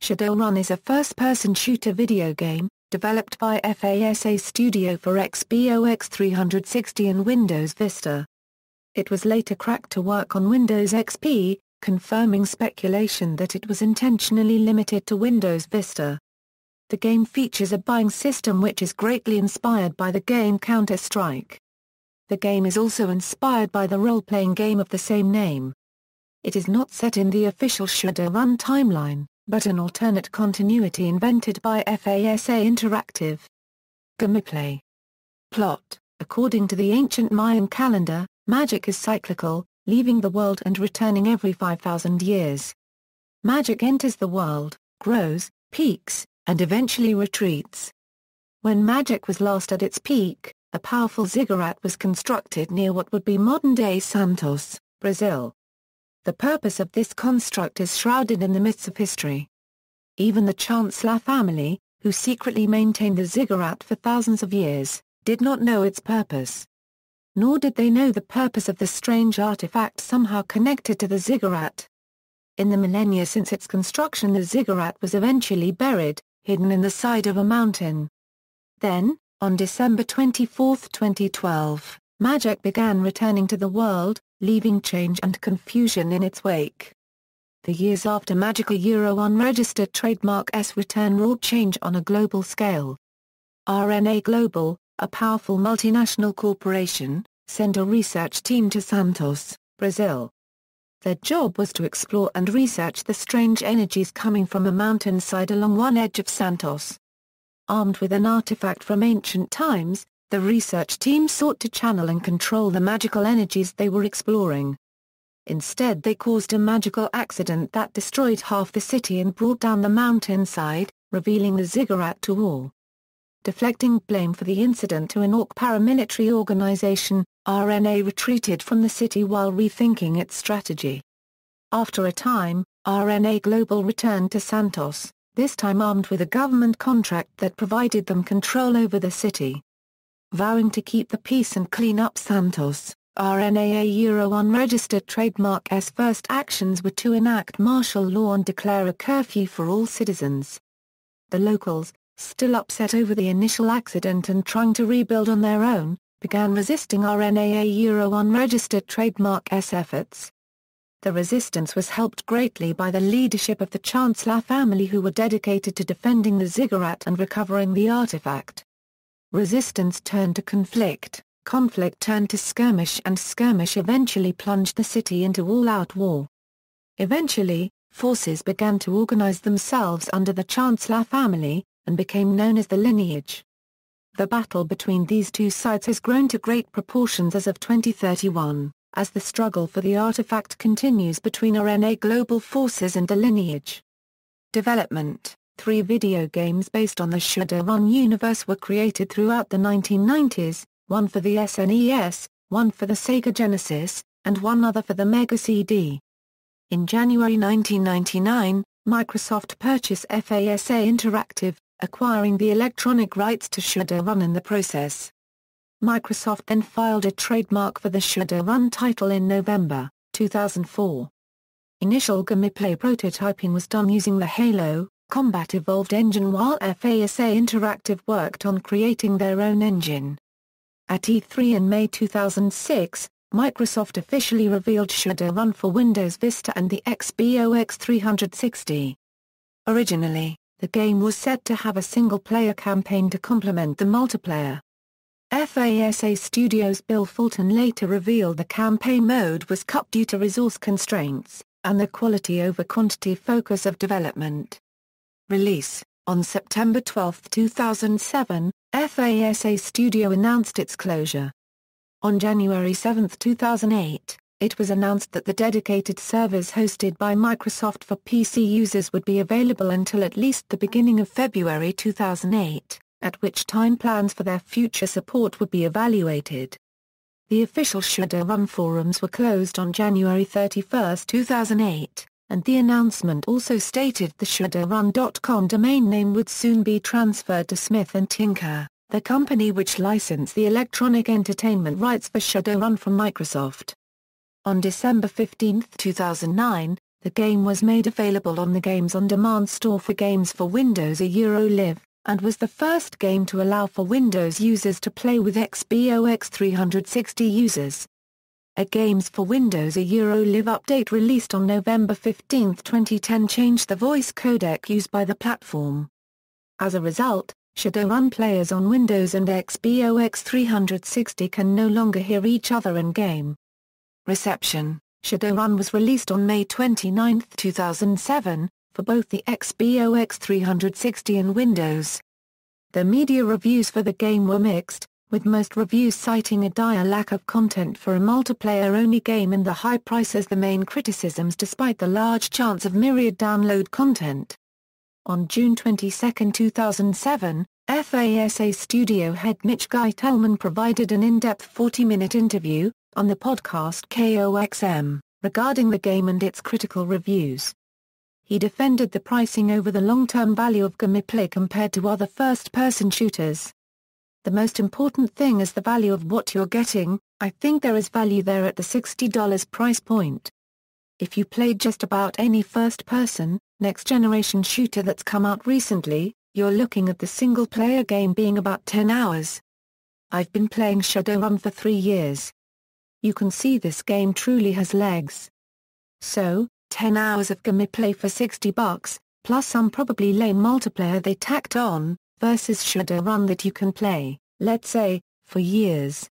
Shadowrun is a first-person shooter video game, developed by FASA Studio for Xbox 360 and Windows Vista. It was later cracked to work on Windows XP, confirming speculation that it was intentionally limited to Windows Vista. The game features a buying system which is greatly inspired by the game Counter-Strike. The game is also inspired by the role-playing game of the same name. It is not set in the official Shadowrun timeline, but an alternate continuity invented by FASA Interactive. Gameplay. Plot. According to the ancient Mayan calendar, magic is cyclical, leaving the world and returning every 5,000 years. Magic enters the world, grows, peaks, and eventually retreats. When magic was last at its peak, a powerful ziggurat was constructed near what would be modern-day Santos, Brazil. The purpose of this construct is shrouded in the myths of history. Even the Chancellor family, who secretly maintained the ziggurat for thousands of years, did not know its purpose. Nor did they know the purpose of the strange artifact somehow connected to the ziggurat. In the millennia since its construction, the ziggurat was eventually buried, hidden in the side of a mountain. Then, on December 24, 2012, magic began returning to the world, leaving change and confusion in its wake. The years after magic, a unregistered trademark's return wrought change on a global scale. RNA Global, a powerful multinational corporation, sent a research team to Santos, Brazil. Their job was to explore and research the strange energies coming from a mountainside along one edge of Santos. Armed with an artifact from ancient times, the research team sought to channel and control the magical energies they were exploring. Instead, they caused a magical accident that destroyed half the city and brought down the mountainside, revealing the ziggurat to all. Deflecting blame for the incident to an orc paramilitary organization, RNA retreated from the city while rethinking its strategy. After a time, RNA Global returned to Santos, this time armed with a government contract that provided them control over the city. Vowing to keep the peace and clean up Santos, RNA unregistered trademark's first actions were to enact martial law and declare a curfew for all citizens. The locals, still upset over the initial accident and trying to rebuild on their own, began resisting RNA unregistered trademark's efforts. The resistance was helped greatly by the leadership of the Chancellor family, who were dedicated to defending the ziggurat and recovering the artifact. Resistance turned to conflict, conflict turned to skirmish, and skirmish eventually plunged the city into all-out war. Eventually, forces began to organize themselves under the Chancellor family, and became known as the lineage. The battle between these two sides has grown to great proportions as of 2031, as the struggle for the artifact continues between RNA Global forces and the lineage. Development. 3 video games based on the Shadowrun universe were created throughout the 1990s, one for the SNES, one for the Sega Genesis, and one other for the Mega CD. In January 1999, Microsoft purchased FASA Interactive, acquiring the electronic rights to Shadowrun in the process. Microsoft then filed a trademark for the Shadowrun title in November 2004. Initial gameplay prototyping was done using the Halo Combat Evolved engine, while FASA Interactive worked on creating their own engine. At E3 in May 2006, Microsoft officially revealed Shadowrun for Windows Vista and the Xbox 360. Originally, the game was set to have a single-player campaign to complement the multiplayer. FASA Studios' Bill Fulton later revealed the campaign mode was cut due to resource constraints, and the quality over quantity focus of development. Release. On September 12, 2007, FASA Studio announced its closure. On January 7, 2008, it was announced that the dedicated servers hosted by Microsoft for PC users would be available until at least the beginning of February 2008, at which time plans for their future support would be evaluated. The official Shadowrun forums were closed on January 31, 2008. And the announcement also stated the Shadowrun.com domain name would soon be transferred to Smith & Tinker, the company which licensed the electronic entertainment rights for Shadowrun from Microsoft. On December 15, 2009, The game was made available on the Games on Demand store for Games for Windows Live, and was the first game to allow for Windows users to play with XBOX 360 users. A Games for Windows Live update released on November 15, 2010 changed the voice codec used by the platform. As a result, Shadowrun players on Windows and XBOX 360 can no longer hear each other in-game. Reception: Shadowrun was released on May 29, 2007, for both the XBOX 360 and Windows. The media reviews for the game were mixed, with most reviews citing a dire lack of content for a multiplayer-only game and the high price as the main criticisms despite the large chance of myriad download content. On June 22, 2007, FASA Studio head Mitch Geitelman provided an in-depth 40-minute interview, on the podcast KOXM, regarding the game and its critical reviews. He defended the pricing over the long-term value of gameplay compared to other first-person shooters. The most important thing is the value of what you're getting. I think there is value there at the $60 price point. If you played just about any first-person, next-generation shooter that's come out recently, you're looking at the single-player game being about 10 hours. I've been playing Shadowrun for 3 years. You can see this game truly has legs. So, 10 hours of gameplay for $60, plus some probably lame multiplayer they tacked on, versus Shadowrun that you can play, let's say, for years.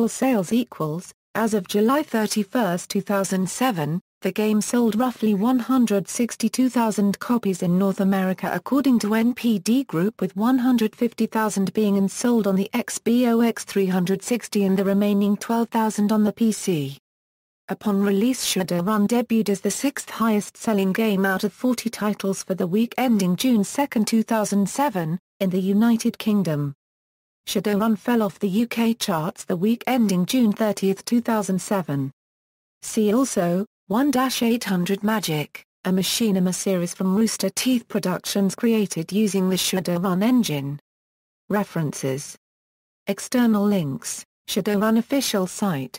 Sales equals, as of July 31, 2007, the game sold roughly 162,000 copies in North America according to NPD Group, with 150,000 being sold on the XBOX 360 and the remaining 12,000 on the PC. Upon release, Shadowrun debuted as the 6th highest-selling game out of 40 titles for the week ending June 2, 2007, in the United Kingdom. Shadowrun fell off the UK charts the week ending June 30, 2007. See also, 1-800 Magic, a machinima series from Rooster Teeth Productions created using the Shadowrun engine. References. External links: Shadowrun official site.